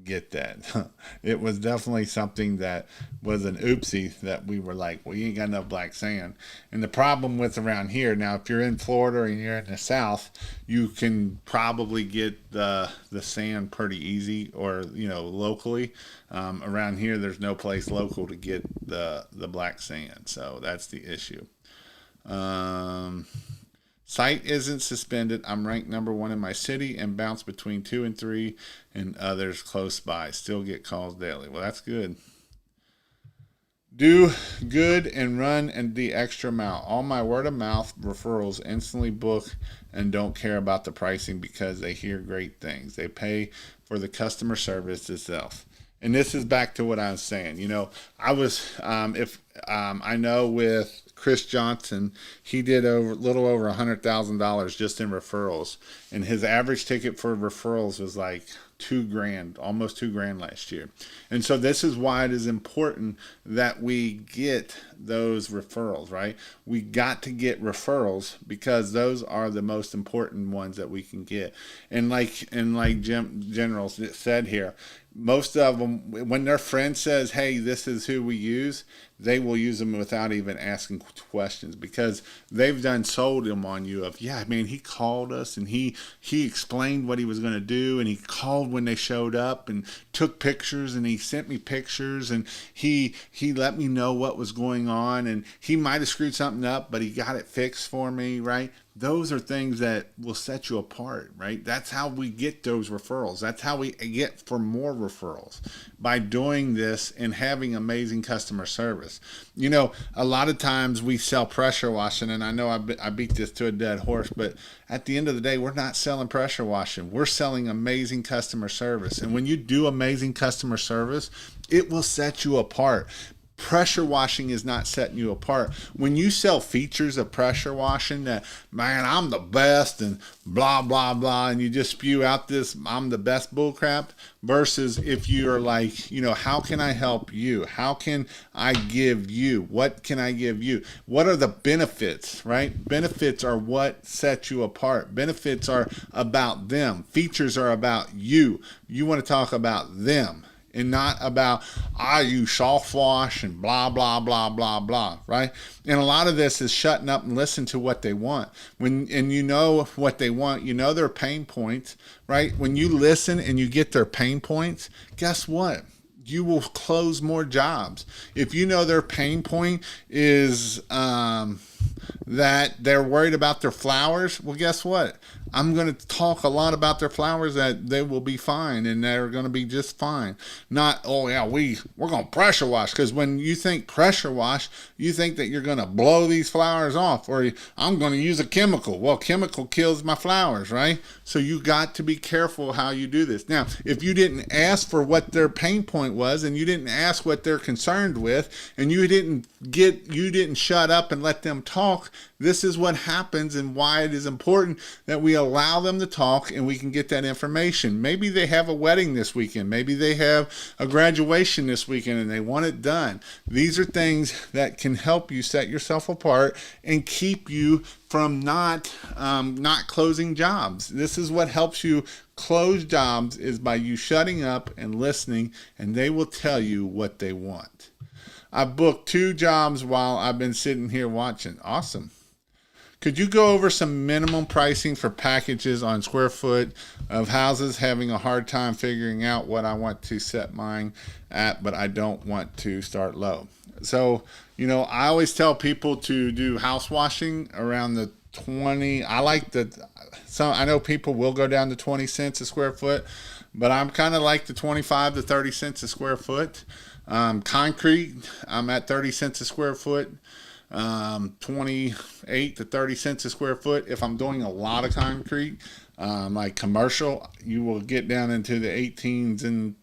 get that. It was definitely something that was an oopsie that we were like, well, you ain't got enough black sand. And the problem with around here, now if you're in Florida and you're in the South, you can probably get the sand pretty easy, or locally. Around here there's no place local to get the black sand, so that's the issue. Site isn't suspended. I'm ranked number 1 in my city and bounce between 2 and 3 and others close by. Still get calls daily. Well, that's good. Do good and run and the extra mile. All my word of mouth referrals instantly book and don't care about the pricing because they hear great things. They pay for the customer service itself. And this is back to what I was saying. I was, I know with Chris Johnson, he did a little over $100,000 just in referrals, and his average ticket for referrals was like $2,000, almost $2,000 last year. And so this is why it is important that we get those referrals, right? We got to get referrals because those are the most important ones that we can get. And like Jim General said here, most of them, when their friend says, hey, this is who we use, they will use them without even asking questions because they've done sold them on you of, yeah, man, he called us and he explained what he was going to do, and he called when they showed up and took pictures, and he sent me pictures, and he let me know what was going on, and he might have screwed something up, but he got it fixed for me, right? Those are things that will set you apart, right? That's how we get those referrals. That's how we get for more referrals, by doing this and having amazing customer service. A lot of times we sell pressure washing, and I know I beat this to a dead horse, but at the end of the day, we're not selling pressure washing. We're selling amazing customer service. And when you do amazing customer service, it will set you apart. Pressure washing is not setting you apart. When you sell features of pressure washing that, man, I'm the best and blah, blah, blah, and you just spew out this I'm the best bullcrap, versus if you're like, how can I help you? How can I give you? What can I give you? What are the benefits, right? Benefits are what sets you apart. Benefits are about them. Features are about you. You want to talk about them and not about you soft wash and blah blah blah blah blah, right? And a lot of this is shutting up and listen to what they want. And you know what they want, their pain points, right? When you listen and you get their pain points, guess what? You will close more jobs. If you know their pain point is that they're worried about their flowers, well, guess what? I'm going to talk a lot about their flowers, that they will be fine and they're going to be just fine. Not, oh yeah, we're going to pressure wash, because when you think pressure wash, you think that you're going to blow these flowers off, or I'm going to use a chemical. Well, chemical kills my flowers, right? So you got to be careful how you do this. Now, if you didn't ask for what their pain point was, and you didn't ask what they're concerned with, and you didn't shut up and let them talk, this is what happens, and why it is important that we allow them to talk and we can get that information. Maybe they have a wedding this weekend. Maybe they have a graduation this weekend and they want it done. These are things that can help you set yourself apart and keep you from not closing jobs. This is what helps you close jobs, is by you shutting up and listening, and they will tell you what they want. I booked 2 jobs while I've been sitting here watching. Awesome. Could you go over some minimum pricing for packages on square foot of houses? Having a hard time figuring out what I want to set mine at, but I don't want to start low. So, I always tell people to do house washing around the 20. I know people will go down to 20 cents a square foot, but I'm kind of like the 25 to 30 cents a square foot. Concrete, I'm at 30 cents a square foot. 28 to 30 cents a square foot. If I'm doing a lot of concrete, like commercial, you will get down into the 18s and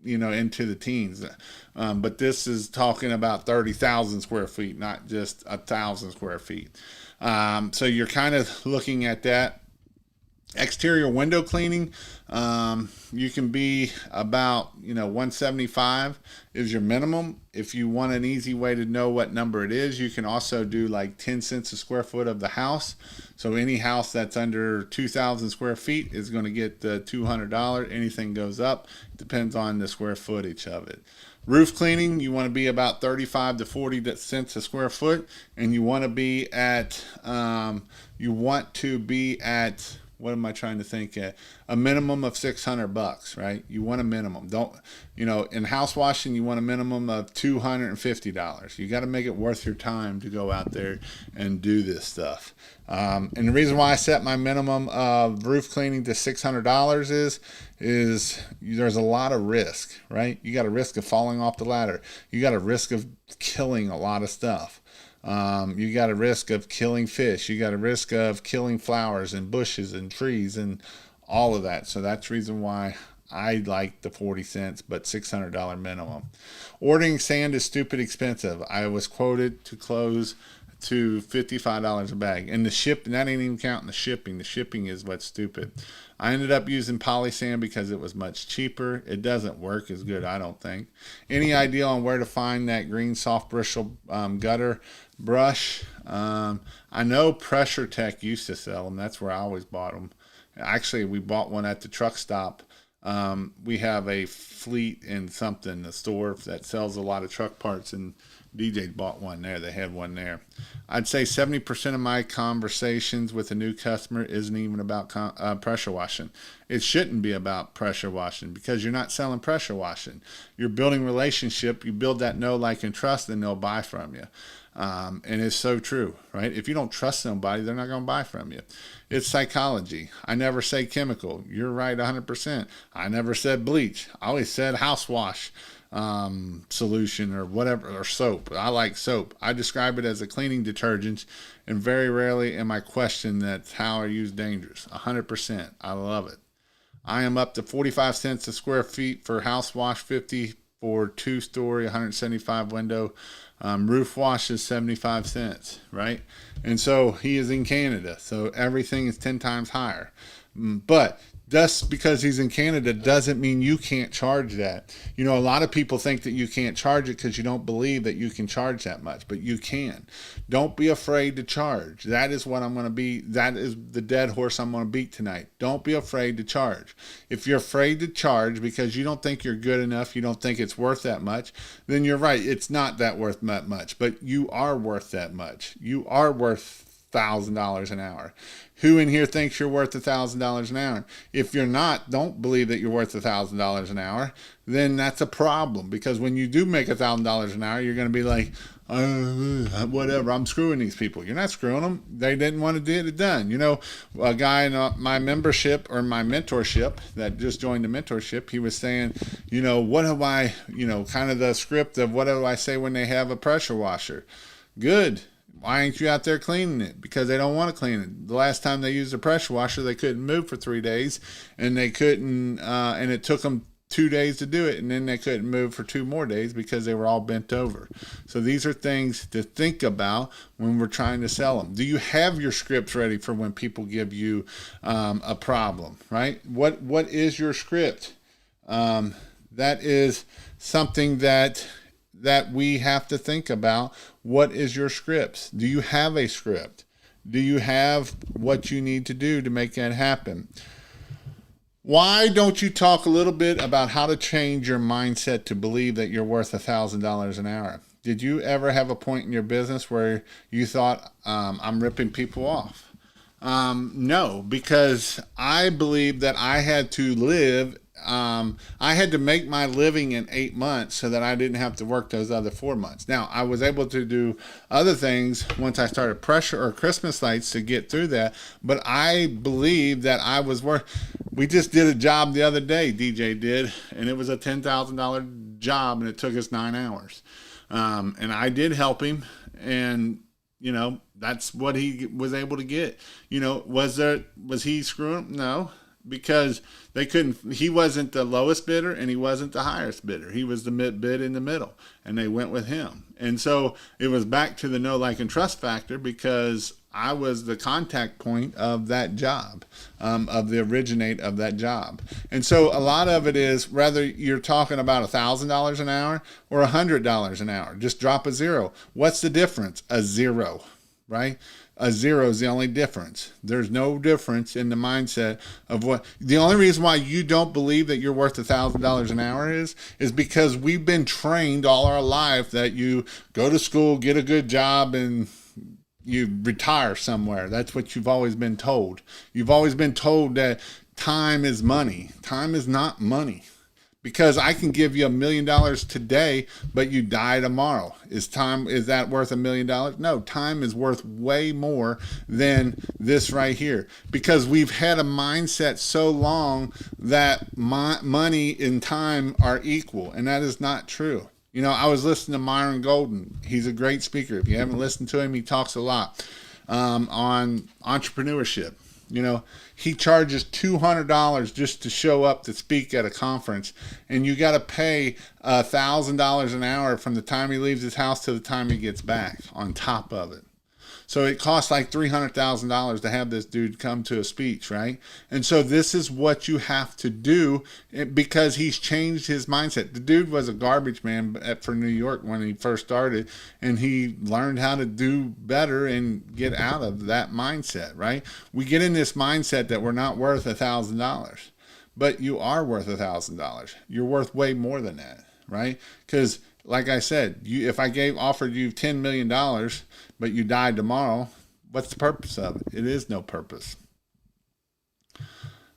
into the teens. But this is talking about 30,000 square feet, not just 1,000 square feet. So you're kind of looking at that. Exterior window cleaning, you can be about, $175 is your minimum. If you want an easy way to know what number it is, you can also do like 10 cents a square foot of the house. So any house that's under 2,000 square feet is going to get the $200. Anything goes up, depends on the square footage of it. Roof cleaning, you want to be about 35 to 40 cents a square foot, and you want to be at what am I trying to think at? A minimum of $600, right? You want a minimum. Don't, in house washing, you want a minimum of $250. You got to make it worth your time to go out there and do this stuff. And the reason why I set my minimum of roof cleaning to $600 is there's a lot of risk, right? You got a risk of falling off the ladder. You got a risk of killing a lot of stuff. You got a risk of killing fish. You got a risk of killing flowers and bushes and trees and all of that. So that's the reason why I like the 40 cents, but $600 minimum. Ordering sand is stupid expensive. I was quoted to close to $55 a bag. And that ain't even counting the shipping. The shipping is what's stupid. I ended up using poly sand because it was much cheaper. It doesn't work as good, I don't think. Any idea on where to find that green soft bristle gutter brush? I know Pressure Tech used to sell them. That's where I always bought them. Actually, we bought one at the truck stop. We have a fleet in the store that sells a lot of truck parts, and DJ bought one there. They had one there. I'd say 70% of my conversations with a new customer isn't even about pressure washing. It shouldn't be about pressure washing, because you're not selling pressure washing. You're building relationship. You build that know, like, and trust, and they'll buy from you. And it's so true, right? If you don't trust somebody, they're not going to buy from you. It's psychology. I never say chemical. You're right 100%. I never said bleach. I always said house wash solution or whatever, or soap. I like soap. I describe it as a cleaning detergent, and very rarely am I questioned that how I use dangerous. 100%. I love it. I am up to 45 cents a square feet for house wash, 55 for 2-story, 175 window. Roof wash is 75 cents, right? And so he is in Canada, so everything is 10 times higher. But just because he's in Canada doesn't mean you can't charge that. You know, a lot of people think that you can't charge it because you don't believe that you can charge that much, but you can. Don't be afraid to charge. That is what I'm going to be. That is the dead horse I'm going to beat tonight. Don't be afraid to charge. If you're afraid to charge because you don't think you're good enough, you don't think it's worth that much, then you're right. It's not that worth that much, but you are worth that much. You are worth $1,000 an hour. Who in here thinks you're worth $1,000 an hour? If you're not, don't believe that you're worth $1,000 an hour, then that's a problem, because when you do make $1,000 an hour, you're going to be like, whatever, I'm screwing these people. You're not screwing them. They didn't want to get it done. You know, a guy in my membership or my mentorship that just joined the mentorship, he was saying, you know, what do I, you know, kind of the script of what do I say when they have a pressure washer? Good. Why ain't you out there cleaning it? Because they don't want to clean it. The last time they used a pressure washer, they couldn't move for 3 days, and they couldn't, and it took them 2 days to do it, and then they couldn't move for 2 more days because they were all bent over. So these are things to think about when we're trying to sell them. Do you have your scripts ready for when people give you a problem, right? What is your script? That is something that we have to think about. What is your scripts? Do you have a script? Do you have what you need to do to make that happen? Why don't you talk a little bit about how to change your mindset to believe that you're worth $1,000 an hour? Did you ever have a point in your business where you thought, I'm ripping people off? No, because I believe that I had to live. I had to make my living in 8 months so that I didn't have to work those other 4 months. Now, I was able to do other things once I started pressure or Christmas lights to get through that, but I believe that I was worth. We just did a job the other day, DJ did, and it was a $10,000 job, and it took us 9 hours. And I did help him, and you know, that's what he was able to get. You know, was he screwing? No. Because they couldn't, he wasn't the lowest bidder and he wasn't the highest bidder. He was the mid bid in the middle, and they went with him. And so it was back to the know, like, and trust factor, because I was the contact point of that job, of the originate of that job. And so a lot of it is, whether you're talking about $1,000 an hour or $100 an hour, just drop a zero. What's the difference? A zero, right? A zero is the only difference. There's no difference in the mindset of what. The only reason why you don't believe that you're worth $1,000 an hour is because we've been trained all our life that you go to school, get a good job, and you retire somewhere. That's what you've always been told. You've always been told that time is money. Time is not money. Because I can give you $1 million today, but you die tomorrow. Is that worth $1 million? No, time is worth way more than this right here. Because we've had a mindset so long that money and time are equal, and that is not true. You know, I was listening to Myron Golden. He's a great speaker. If you haven't listened to him, he talks a lot on entrepreneurship. You know, he charges $200 just to show up to speak at a conference, and you got to pay $1,000 an hour from the time he leaves his house to the time he gets back on top of it. So it costs like $300,000 to have this dude come to a speech, right? And so this is what you have to do, because he's changed his mindset. The dude was a garbage man for New York when he first started, and he learned how to do better and get out of that mindset, right? We get in this mindset that we're not worth $1,000, but you are worth $1,000. You're worth way more than that, right? Because like I said, if I offered you $10 million, but you died tomorrow, what's the purpose of it? It is no purpose.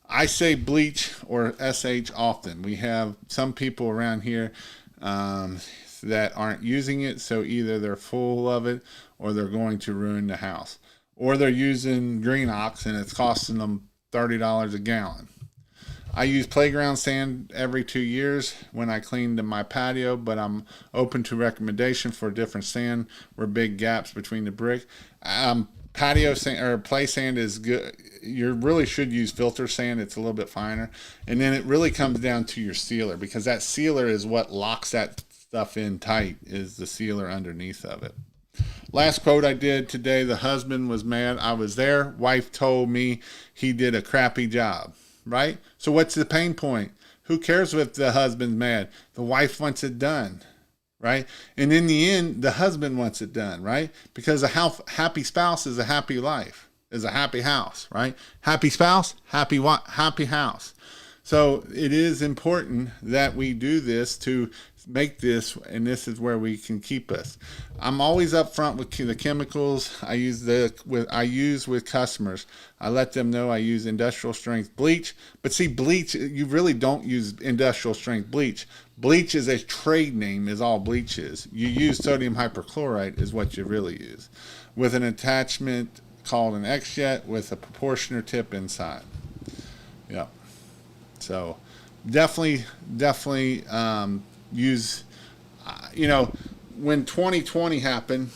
I say bleach or SH often. We have some people around here that aren't using it, so either they're full of it or they're going to ruin the house. Or they're using Green Ox and it's costing them $30 a gallon. I use playground sand every 2 years when I cleaned my patio, but I'm open to recommendation for different sand where big gaps between the brick. patio sand or play sand is good. You really should use filter sand. It's a little bit finer. And then it really comes down to your sealer, because that sealer is what locks that stuff in tight, is the sealer underneath of it. Last quote I did today, the husband was mad. I was there. Wife told me he did a crappy job, right? So what's the pain point? Who cares if the husband's mad? The wife wants it done, right? And in the end, the husband wants it done, right? Because a happy spouse is a happy life, is a happy house, right? Happy spouse, happy house. So it is important that we do this to make this, and this is where we can keep us. I'm always upfront with the chemicals I use with customers. I let them know I use industrial strength bleach. But see, bleach, you really don't use industrial strength bleach. Bleach is a trade name, is all bleach is. You use sodium hypochlorite is what you really use, with an attachment called an X-jet with a proportioner tip inside. Yeah. So definitely use, when 2020 happened,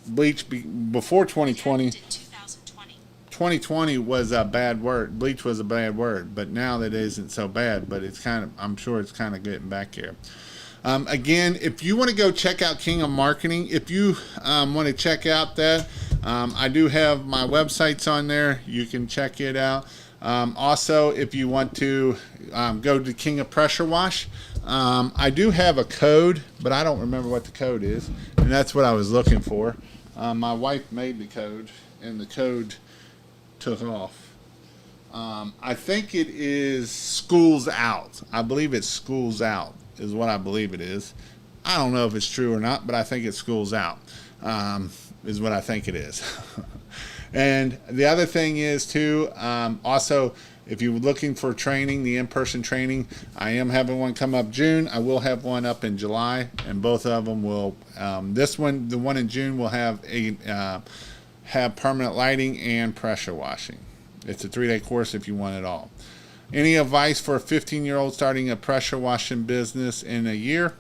bleach before 2020, 2020 was a bad word. Bleach was a bad word, but now that isn't so bad, but it's I'm sure it's kind of getting back here. Again, if you want to go check out King of Marketing, if you want to check out that, I do have my websites on there. You can check it out. Also, if you want to go to King of Pressure Wash, I do have a code, but I don't remember what the code is, and that's what I was looking for. My wife made the code, and the code took off. I think it is Schools Out. I believe it's Schools Out is what I believe it is. I don't know if it's true or not, but I think it's Schools Out is what I think it is. And the other thing is too, also, if you're looking for training, the in-person training, I am having one come up June. I will have one up in July, and both of them will. This one, the one in June, will have have permanent lighting and pressure washing. It's a 3-day course if you want it all. Any advice for a 15-year-old starting a pressure washing business in a year?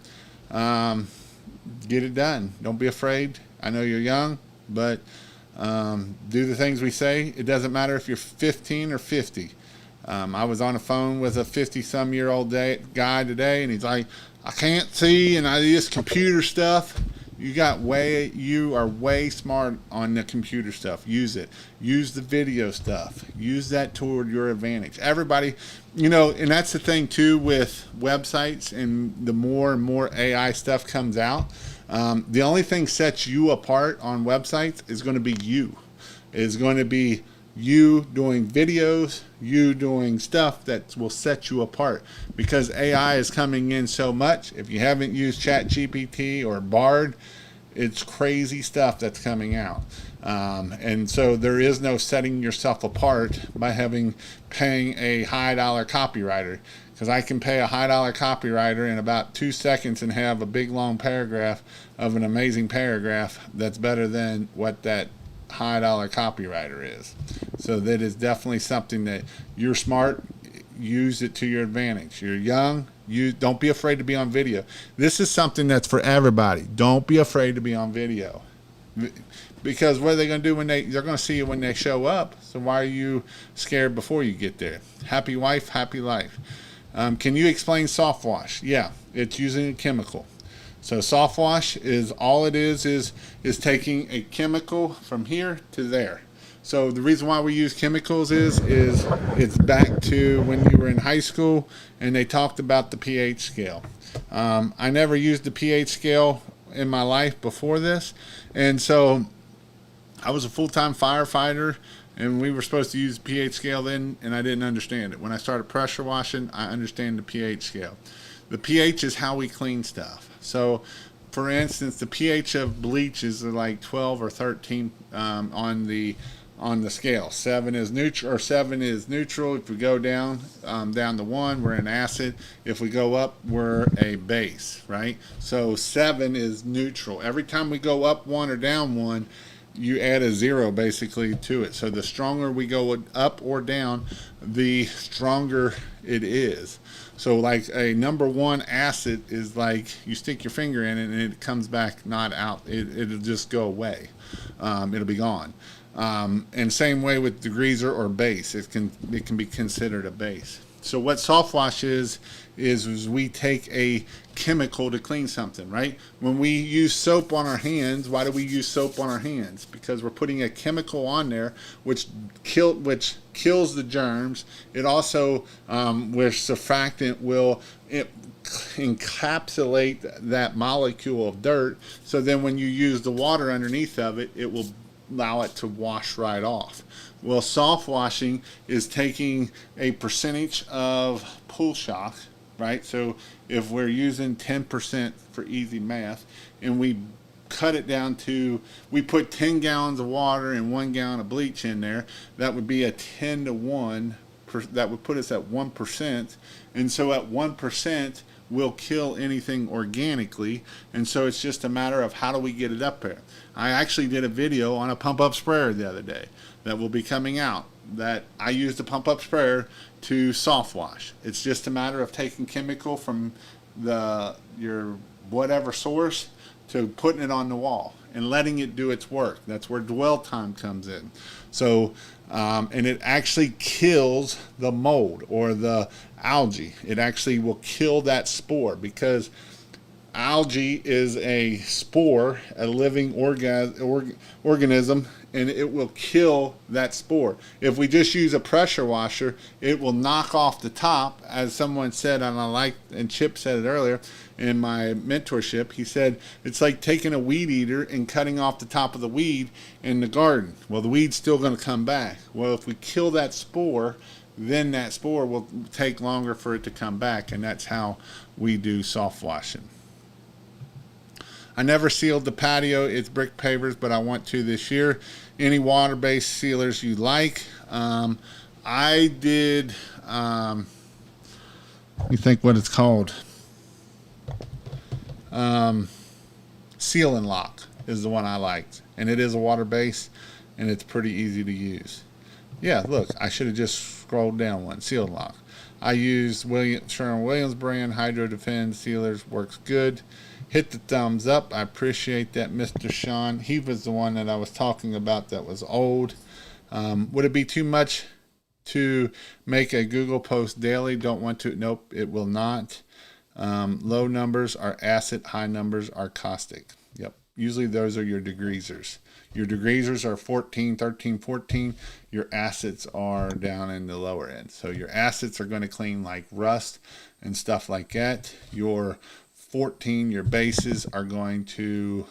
Get it done. Don't be afraid. I know you're young, but do the things we say. It doesn't matter if you're 15 or 50. I was on the phone with a 50-some-year-old guy today, and he's like, I can't see, and I do this computer stuff. You are way smart on the computer stuff. Use it. Use the video stuff. Use that toward your advantage. Everybody, and that's the thing too with websites, and the more and more AI stuff comes out, the only thing sets you apart on websites is going to be you. It's going to be you doing videos, you doing stuff that will set you apart, because AI is coming in so much. If you haven't used ChatGPT or Bard, it's crazy stuff that's coming out. And so there is no setting yourself apart by paying a high-dollar copywriter, because I can pay a high-dollar copywriter in about 2 seconds and have a big long paragraph of an amazing paragraph that's better than what that high-dollar copywriter is. So that is definitely something that you're smart. Use it to your advantage. You're young. You don't be afraid to be on video. This is something that's for everybody. Don't be afraid to be on video, because what are they going to do when they're going to see you when they show up? So why are you scared before you get there? Happy wife, happy life. Can you explain soft wash? Yeah, it's using a chemical. So soft wash is all it is taking a chemical from here to there. So the reason why we use chemicals is it's back to when you were in high school and they talked about the pH scale. I never used the pH scale in my life before this, and so I was a full-time firefighter, and we were supposed to use the pH scale then, and I didn't understand it. When I started pressure washing, I understand the pH scale. The pH is how we clean stuff. So, for instance, the pH of bleach is like 12 or 13 on the scale. 7 is neutral, or 7 is neutral. If we go down to 1, we're an acid. If we go up, we're a base, right? So 7 is neutral. Every time we go up 1 or down 1, you add a zero basically to it. So the stronger we go up or down, the stronger it is. So like a number one acid is like you stick your finger in it and it comes back not out. It'll just go away. It'll be gone. And same way with degreaser or base. It can be considered a base. So what soft wash is we take a chemical to clean something, right? When we use soap on our hands, why do we use soap on our hands? Because we're putting a chemical on there which kills the germs. It also, where surfactant will encapsulate that molecule of dirt. So then when you use the water underneath of it, it will allow it to wash right off. Well, soft washing is taking a percentage of pool shock, right? So if we're using 10% for easy math, and we cut it down to, we put 10 gallons of water and 1 gallon of bleach in there, that would be a 10 to 1, that would put us at 1%. And so at 1%, we'll kill anything organically. And so it's just a matter of how do we get it up there. I actually did a video on a pump up sprayer the other day that will be coming out, that I used a pump up sprayer to soft wash. It's just a matter of taking chemical from your whatever source to putting it on the wall and letting it do its work. That's where dwell time comes in. So and it actually kills the mold or the algae. It actually will kill that spore, because algae is a spore, a living organism, and it will kill that spore. If we just use a pressure washer, it will knock off the top, as someone said, and Chip said it earlier in my mentorship. He said it's like taking a weed eater and cutting off the top of the weed in the garden. Well, the weed's still going to come back. Well, if we kill that spore, then that spore will take longer for it to come back, and that's how we do soft washing. I never sealed the patio. It's brick pavers, but I want to this year. Any water-based sealers you like? I did, you think what it's called? Seal and Lock is the one I liked. And it is a water base, and it's pretty easy to use. Yeah, look, I should have just scrolled down one. Seal and Lock. I used Sherwin-Williams brand Hydro Defend sealers. Works good. Hit the thumbs up. I appreciate that, Mr. Sean. He was the one that I was talking about that was old. Would it be too much to make a Google post daily? Don't want to. Nope, it will not. Low numbers are acid. High numbers are caustic. Yep. Usually those are your degreasers. Your degreasers are 14, 13, 14. Your acids are down in the lower end. So your acids are going to clean like rust and stuff like that. Your 14, your bases are going to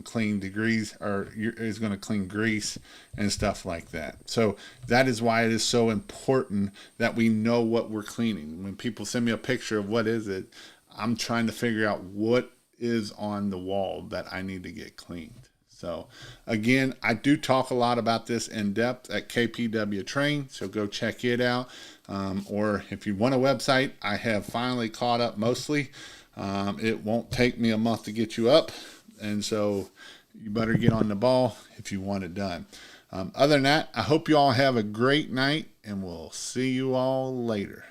clean is going to clean grease and stuff like that. So that is why it is so important that we know what we're cleaning. When people send me a picture of what is it, I'm trying to figure out what is on the wall that I need to get cleaned. So again, I do talk a lot about this in depth at KPW Train, so go check it out. Or if you want a website, I have finally caught up mostly. It won't take me a month to get you up, and so you better get on the ball if you want it done. Other than that, I hope you all have a great night, and we'll see you all later.